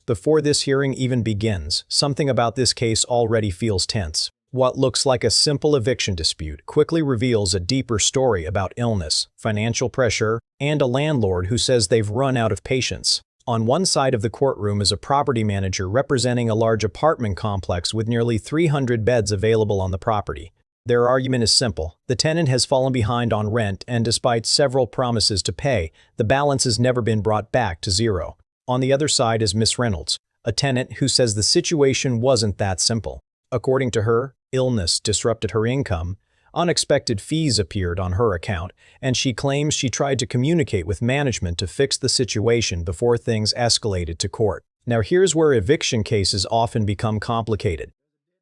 Before this hearing even begins, something about this case already feels tense. What looks like a simple eviction dispute quickly reveals a deeper story about illness, financial pressure, and a landlord who says they've run out of patience. On one side of the courtroom is a property manager representing a large apartment complex with nearly 300 beds available on the property. Their argument is simple. The tenant has fallen behind on rent, and despite several promises to pay, the balance has never been brought back to zero. On the other side is Miss Reynolds, a tenant who says the situation wasn't that simple. According to her, illness disrupted her income, unexpected fees appeared on her account, and she claims she tried to communicate with management to fix the situation before things escalated to court. Now here's where eviction cases often become complicated.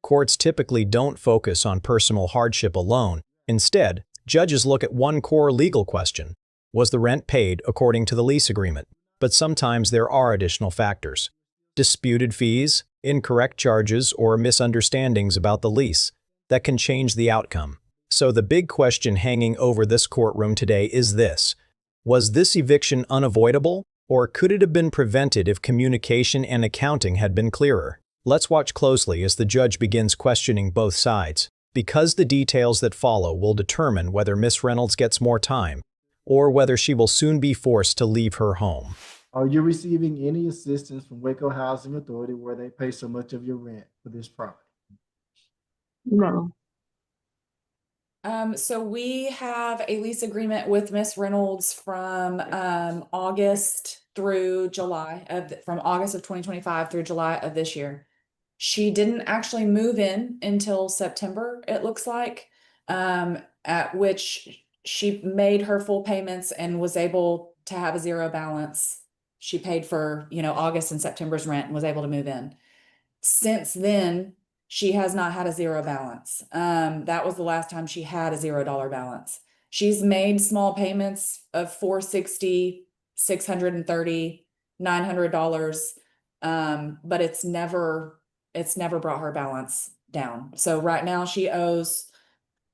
Courts typically don't focus on personal hardship alone. Instead, judges look at one core legal question: was the rent paid according to the lease agreement? But sometimes there are additional factors. Disputed fees, incorrect charges, or misunderstandings about the lease that can change the outcome. So the big question hanging over this courtroom today is this: was this eviction unavoidable, or could it have been prevented if communication and accounting had been clearer? Let's watch closely as the judge begins questioning both sides, because the details that follow will determine whether Miss Reynolds gets more time, or whether she will soon be forced to leave her home. Are you receiving any assistance from Waco Housing Authority where they pay so much of your rent for this property? No. So we have a lease agreement with Miss Reynolds from August through July from August of 2025 through July of this year. She didn't actually move in until September, it looks like, at which she made her full payments and was able to have a zero balance. She paid for, August and September's rent and was able to move in. Since then, she has not had a zero balance. That was the last time she had a $0 balance. She's made small payments of $460, $630, $900, but it's never brought her balance down. So right now she owes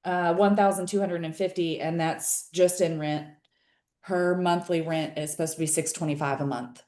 $1,250, and that's just in rent. Her monthly rent is supposed to be $625 a month.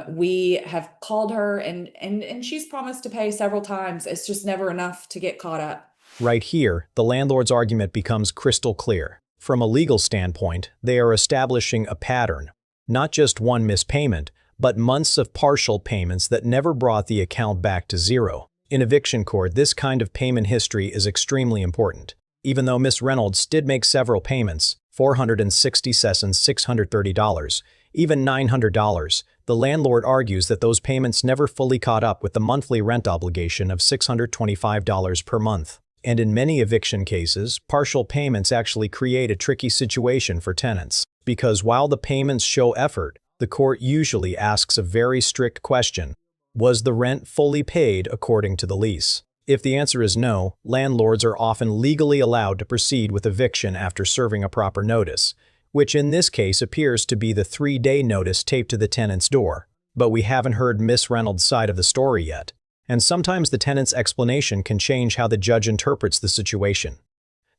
We have called her and she's promised to pay several times. It's just never enough to get caught up. Right here, the landlord's argument becomes crystal clear. From a legal standpoint, they are establishing a pattern, not just one mispayment, but months of partial payments that never brought the account back to zero. In eviction court, this kind of payment history is extremely important. Even though Miss Reynolds did make several payments, $460 and $630, even $900, the landlord argues that those payments never fully caught up with the monthly rent obligation of $625 per month. And in many eviction cases, partial payments actually create a tricky situation for tenants. Because while the payments show effort, the court usually asks a very strict question: was the rent fully paid according to the lease? If the answer is no, landlords are often legally allowed to proceed with eviction after serving a proper notice, which in this case appears to be the 3-day notice taped to the tenant's door. But we haven't heard Miss Reynolds' side of the story yet, and sometimes the tenant's explanation can change how the judge interprets the situation.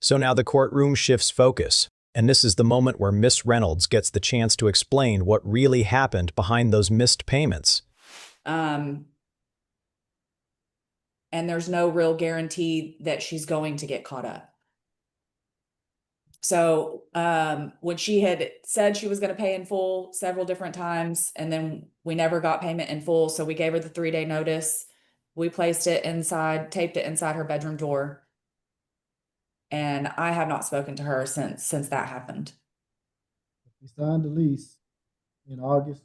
So now the courtroom shifts focus, and this is the moment where Miss Reynolds gets the chance to explain what really happened behind those missed payments. And there's no real guarantee that she's going to get caught up. So when she had said she was going to pay in full several different times, and then we never got payment in full, so we gave her the 3-day notice. We placed it inside, taped it inside her bedroom door. And I have not spoken to her since that happened. We signed the lease in August.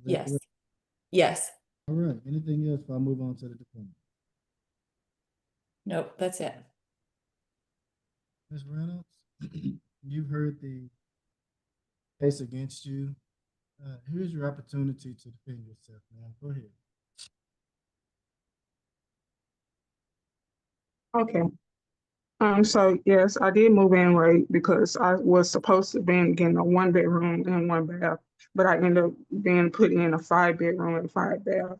Yes. Correct? Yes. All right. Anything else before I move on to the defendant? Nope, that's it. Ms. Reynolds, you've heard the case against you. Here's your opportunity to defend yourself, ma'am. Go ahead. Okay. So yes, I did move in late because I was supposed to be getting a 1-bedroom and 1 bath, but I ended up being put in a 5-bedroom and 5 bath.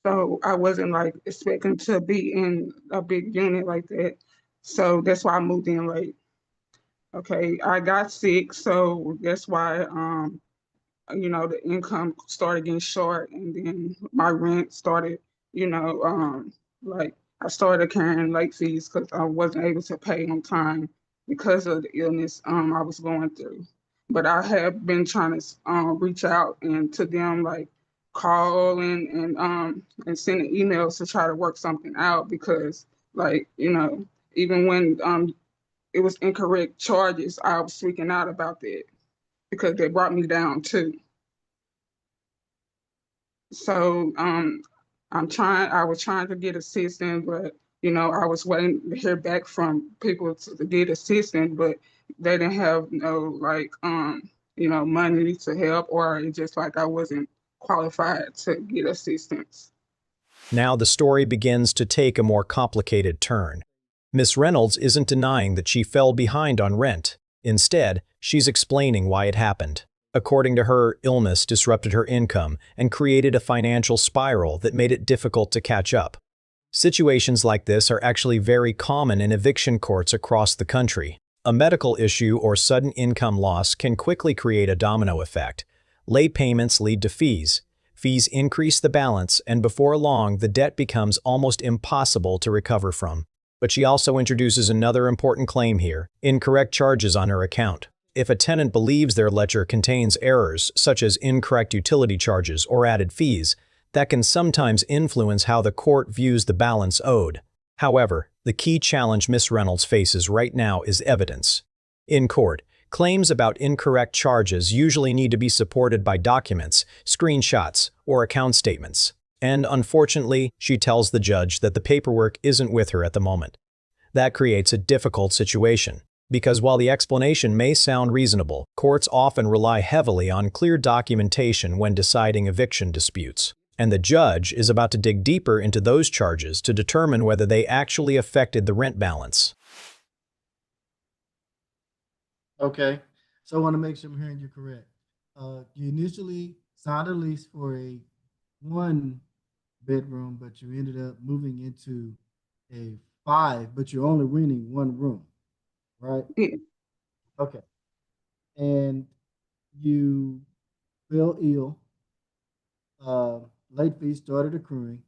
So I wasn't like expecting to be in a big unit like that. So that's why I moved in late. Okay, I got sick, so that's why the income started getting short, and then my rent started, like I started carrying late fees because I wasn't able to pay on time because of the illness I was going through. But I have been trying to reach out and to them, like call and sending emails to try to work something out because, like, even when it was incorrect charges, I was freaking out about that because they brought me down too. So I was trying to get assistance, but I was waiting to hear back from people to get assistance, but they didn't have no like money to help, or it's just like I wasn't qualified to get assistance. Now the story begins to take a more complicated turn. Miss Reynolds isn't denying that she fell behind on rent. Instead, she's explaining why it happened. According to her, illness disrupted her income and created a financial spiral that made it difficult to catch up. Situations like this are actually very common in eviction courts across the country. A medical issue or sudden income loss can quickly create a domino effect. Late payments lead to fees. Fees increase the balance, and before long, the debt becomes almost impossible to recover from. But she also introduces another important claim here: incorrect charges on her account. If a tenant believes their ledger contains errors, such as incorrect utility charges or added fees, that can sometimes influence how the court views the balance owed. However, the key challenge Miss Reynolds faces right now is evidence. In court, claims about incorrect charges usually need to be supported by documents, screenshots, or account statements. And unfortunately, she tells the judge that the paperwork isn't with her at the moment. That creates a difficult situation, because while the explanation may sound reasonable, courts often rely heavily on clear documentation when deciding eviction disputes. And the judge is about to dig deeper into those charges to determine whether they actually affected the rent balance. Okay, so I want to make sure I'm hearing you correct. You initially signed a lease for a one bedroom, but you ended up moving into a five, but you're only renting one room, right? Yeah. Okay. And you fell ill, uh, late fees started accruing,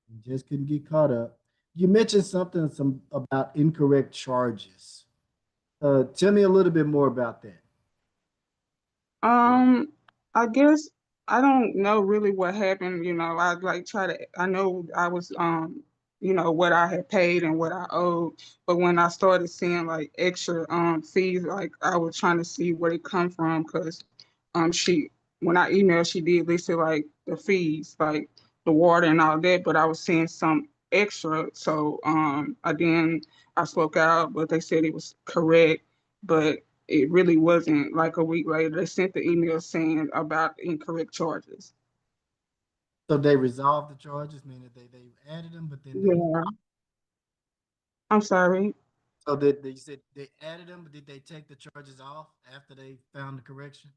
you just couldn't get caught up. You mentioned some about incorrect charges. Tell me a little bit more about that. Um, I guess I don't know really what happened. I know I was, what I had paid and what I owed. But when I started seeing like extra fees, like I was trying to see where it come from because she when I emailed, she did list it like the fees, like the water and all that, but I was seeing some extra. So I spoke out, but they said it was correct. But it really wasn't. Like a week later, they sent the email saying about incorrect charges. So they resolved the charges, meaning they added them, but then they Yeah, I'm sorry. so they said they added them, but did they take the charges off after they found the correction?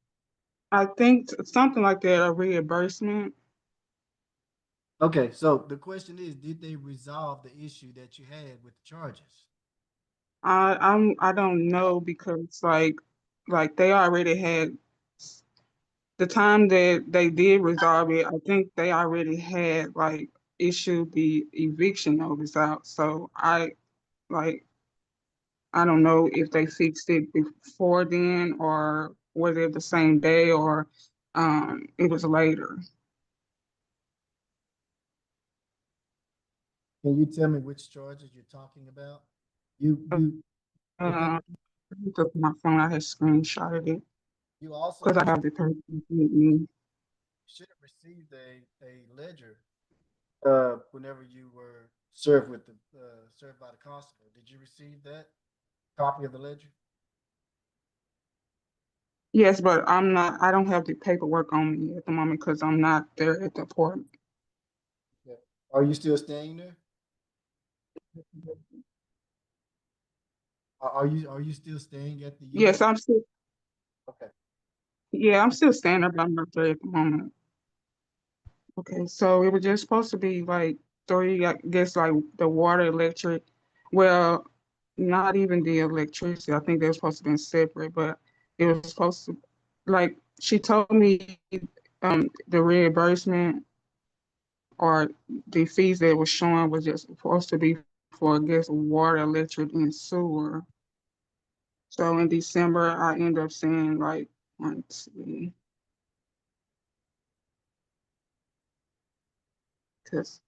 I think something like that, a reimbursement. Okay, so the question is, did they resolve the issue that you had with the charges? I don't know because like they already had the time that they did resolve it. I think they already had like issued the eviction notice out. So like I don't know if they fixed it before then or was it the same day or it was later. Can you tell me which charges you're talking about? You if it, Uh, I looked up my phone. I had screenshotted it you also because I have the paper with me. should have received a ledger whenever you were served by the constable. Did you receive that copy of the ledger? Yes, but I don't have the paperwork on me at the moment because I'm not there at the apartment. Yeah. Are you still staying there? Are you still staying at the unit? Yes, I'm still, Okay. yeah, I'm still staying there, but I'm not there at the moment. Okay, so it was just supposed to be like three, I guess, like the water, electric. Well, not even the electricity. I think they were supposed to be separate, but it was supposed to, like, she told me the reimbursement or the fees that was showing was just supposed to be for, I guess, water, electric, and sewer. So in December, I end up saying like, let's see, because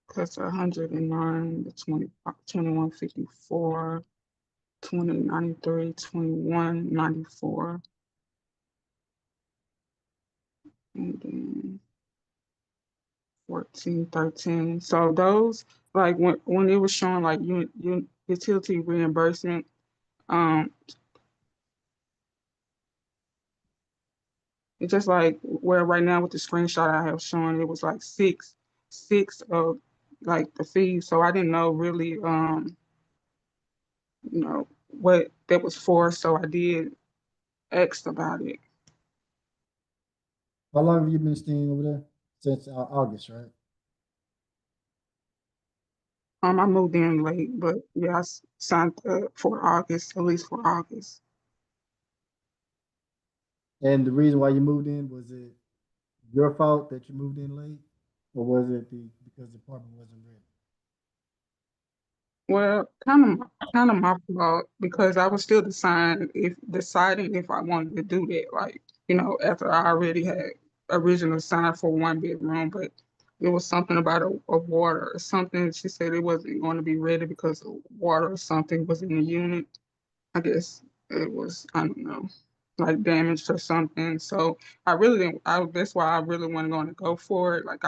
109, the 20, 2154, 2093, 2194, and then 1413. So those, like when it was showing like utility reimbursement, um, it's just like where right now with the screenshot I have shown, it was like six of like the fees. So I didn't know really, what that was for. So I did ask about it. How long have you been staying over there? Since August, right? I moved in late, but yeah, I signed up for August, at least for August. And the reason why you moved in, was it your fault that you moved in late? Or was it because the apartment wasn't ready? Well, kind of my fault because I was still deciding if I wanted to do that. Like, after I already had originally signed for one bedroom, but it was something about a water or something. She said it wasn't going to be ready because of water or something was in the unit. I guess it was, I don't know, like damaged or something. So I really didn't. That's why I really wasn't going to go for it. Like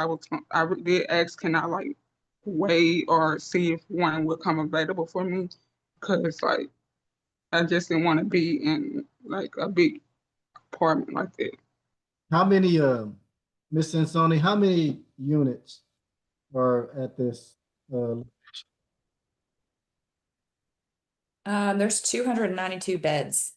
did ask, can I like wait or see if one would come available for me? Because like I just didn't want to be in like a big apartment like that. How many, Miss Sansoni, how many units are at this? Uh, There's 292 beds.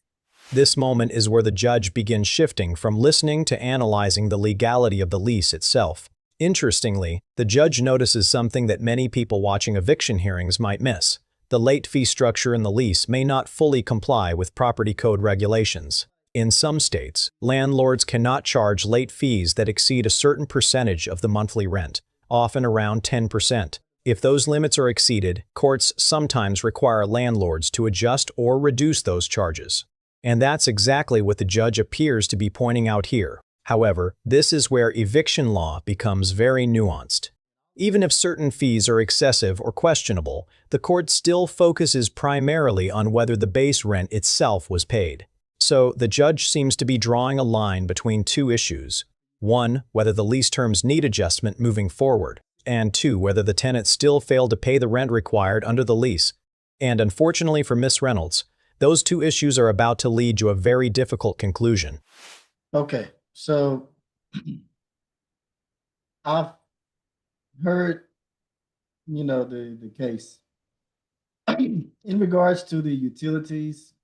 This moment is where the judge begins shifting from listening to analyzing the legality of the lease itself. Interestingly, the judge notices something that many people watching eviction hearings might miss. The late fee structure in the lease may not fully comply with property code regulations. In some states, landlords cannot charge late fees that exceed a certain percentage of the monthly rent, often around 10%. If those limits are exceeded, courts sometimes require landlords to adjust or reduce those charges. And that's exactly what the judge appears to be pointing out here. However, this is where eviction law becomes very nuanced. Even if certain fees are excessive or questionable, the court still focuses primarily on whether the base rent itself was paid. So the judge seems to be drawing a line between two issues. One, whether the lease terms need adjustment moving forward, and two, whether the tenant still failed to pay the rent required under the lease. And unfortunately for Miss Reynolds, those two issues are about to lead to a very difficult conclusion. okay, so I've heard, the case. In regards to the utilities,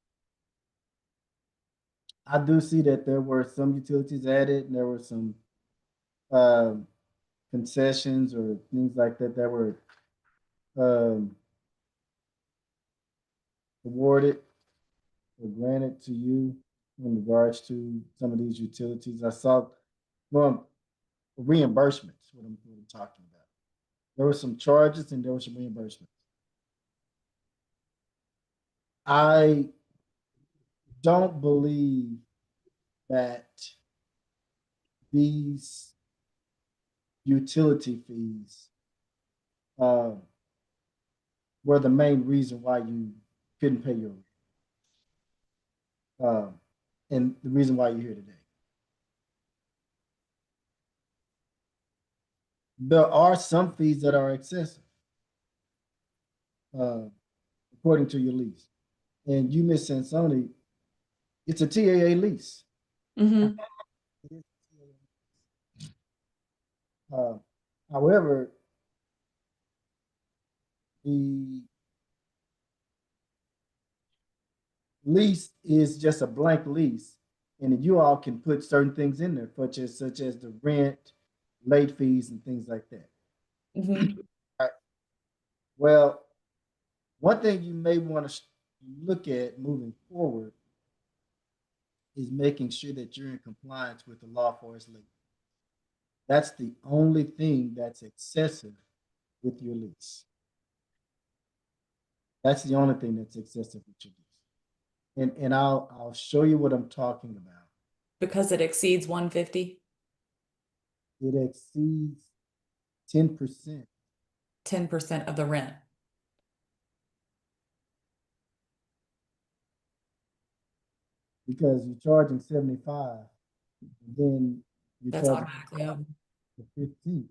I do see that there were some utilities added, and there were some um, concessions or things like that that were um, awarded or granted to you in regards to some of these utilities. I saw, well, reimbursements, what I'm talking about. There were some charges and there were some reimbursements. I don't believe that these utility fees uh, were the main reason why you couldn't pay your uh, and the reason why you're here today. There are some fees that are excessive, uh, according to your lease. And you, Miss Sansoni, it's a TAA lease. Mm-hmm. Uh, however, the lease is just a blank lease, and you all can put certain things in there, such as the rent, late fees, and things like that. Mm-hmm. Right. Well, one thing you may want to look at moving forward is making sure that you're in compliance with the law for its legal. That's the only thing that's excessive with your lease. That's the only thing that's excessive with your lease. And I'll show you what I'm talking about. Because it exceeds 150, It exceeds 10%. 10% of the rent. Because you're charging 75, then you're That's charging automatically over. the 15,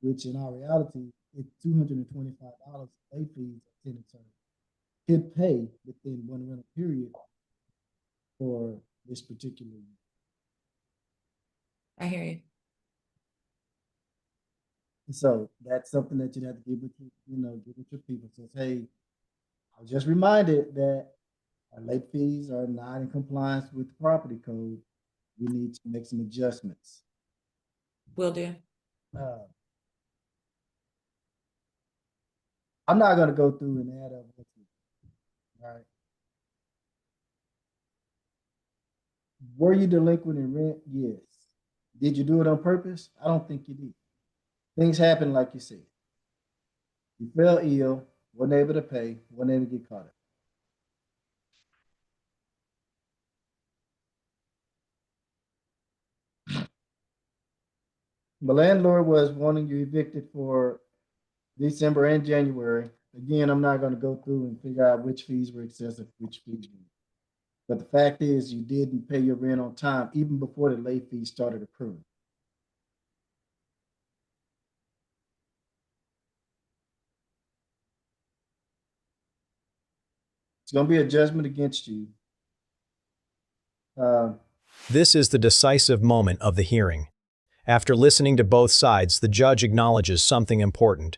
which in our reality, it's $225 late fees that tenants could pay within one rental period for this particular year. I hear you. And so that's something that you'd have to give with give with your people. So hey, I was just reminded that our late fees are not in compliance with the property code. We need to make some adjustments. Will do. I'm not going to go through and add up with you. All right. Were you delinquent in rent? Yes. Did you do it on purpose? I don't think you did. Things happen like you said. You fell ill, wasn't able to pay, wasn't able to get caught up. The landlord was wanting you evicted for December and January. Again, I'm not going to go through and figure out which fees were excessive, which fees were. But the fact is, you didn't pay your rent on time, even before the late fees started accruing. It's going to be a judgment against you. This is the decisive moment of the hearing. After listening to both sides, the judge acknowledges something important.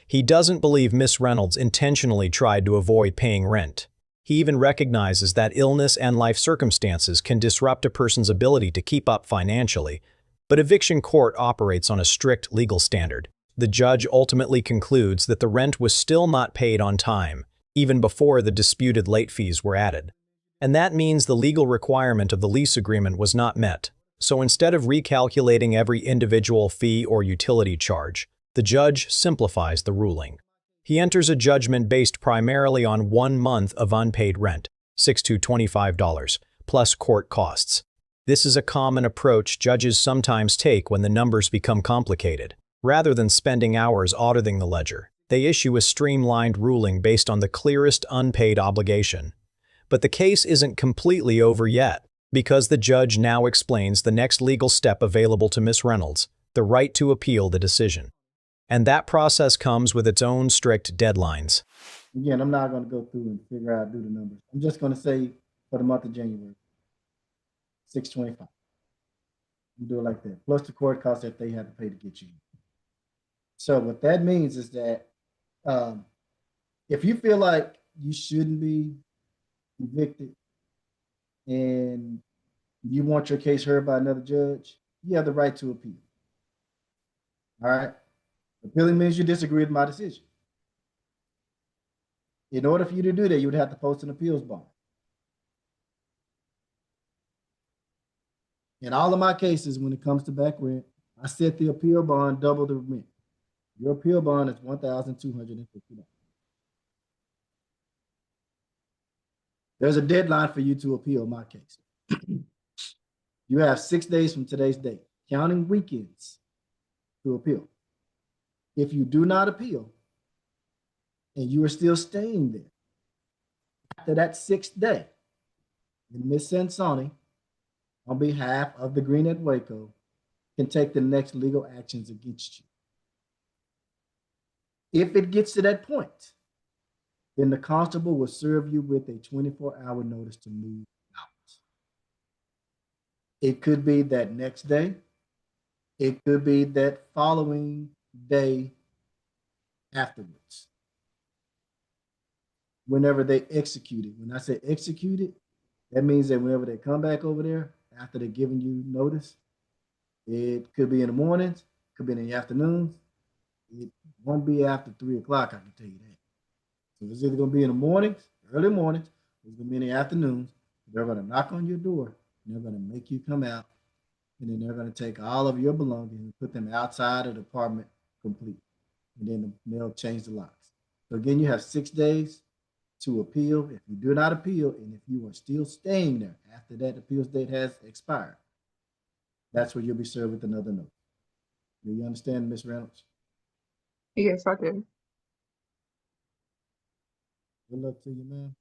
He doesn't believe Miss Reynolds intentionally tried to avoid paying rent. He even recognizes that illness and life circumstances can disrupt a person's ability to keep up financially, but eviction court operates on a strict legal standard. The judge ultimately concludes that the rent was still not paid on time, even before the disputed late fees were added. And that means the legal requirement of the lease agreement was not met. So instead of recalculating every individual fee or utility charge, the judge simplifies the ruling. He enters a judgment based primarily on 1 month of unpaid rent, $6 to $25, plus court costs. This is a common approach judges sometimes take when the numbers become complicated. Rather than spending hours auditing the ledger, they issue a streamlined ruling based on the clearest unpaid obligation. But the case isn't completely over yet, because the judge now explains the next legal step available to Miss Reynolds, the right to appeal the decision. And that process comes with its own strict deadlines. Again, I'm not going to go through and figure out, do the numbers. I'm just going to say for the month of January, $625. Do it like that, plus the court costs that they have to pay to get you. So what that means is that if you feel like you shouldn't be evicted and you want your case heard by another judge, you have the right to appeal. All right. Appealing means you disagree with my decision. In order for you to do that, you would have to post an appeals bond. In all of my cases, when it comes to back rent, I set the appeal bond double the rent. Your appeal bond is $1,250. There's a deadline for you to appeal my case. You have 6 days from today's date, counting weekends, to appeal. If you do not appeal and you are still staying there after that 6th day, then Ms. Sansoni, on behalf of the Green at Waco, can take the next legal actions against you. If it gets to that point, then the constable will serve you with a 24-hour notice to move out. It could be that next day. It could be that following day afterwards. Whenever they execute it. When I say execute it, that means that whenever they come back over there, after they're giving you notice, it could be in the mornings, could be in the afternoons. It won't be after 3 o'clock, I can tell you that. So it's either going to be in the mornings, early mornings, or it's going to be in the afternoons. They're going to knock on your door and they're going to make you come out, and then they're going to take all of your belongings and put them outside of the apartment complete. And then they'll change the locks. So again, you have 6 days to appeal. If you do not appeal, and if you are still staying there after that appeals date has expired, that's where you'll be served with another notice. Do you understand, Ms. Reynolds? Yes, I do. Good luck to you, ma'am.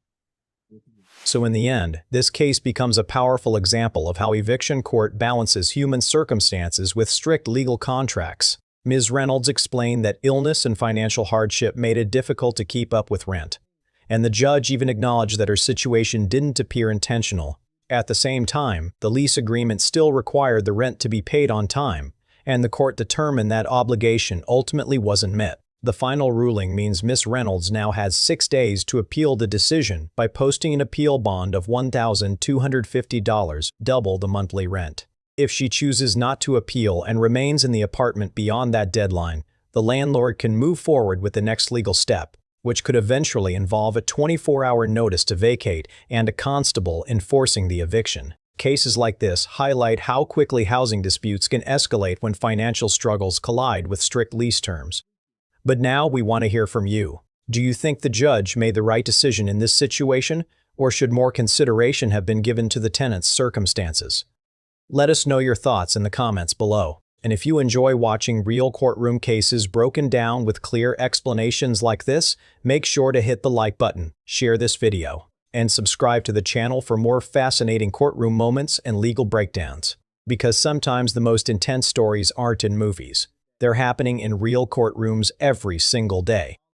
So in the end, this case becomes a powerful example of how eviction court balances human circumstances with strict legal contracts. Ms. Reynolds explained that illness and financial hardship made it difficult to keep up with rent, and the judge even acknowledged that her situation didn't appear intentional. At the same time, the lease agreement still required the rent to be paid on time, and the court determined that obligation ultimately wasn't met. The final ruling means Ms. Reynolds now has 6 days to appeal the decision by posting an appeal bond of $1,250, double the monthly rent. If she chooses not to appeal and remains in the apartment beyond that deadline, the landlord can move forward with the next legal step, which could eventually involve a 24-hour notice to vacate and a constable enforcing the eviction. Cases like this highlight how quickly housing disputes can escalate when financial struggles collide with strict lease terms. But now we want to hear from you. Do you think the judge made the right decision in this situation, or should more consideration have been given to the tenant's circumstances? Let us know your thoughts in the comments below. And if you enjoy watching real courtroom cases broken down with clear explanations like this, make sure to hit the like button, share this video, and subscribe to the channel for more fascinating courtroom moments and legal breakdowns. Because sometimes the most intense stories aren't in movies. They're happening in real courtrooms every single day.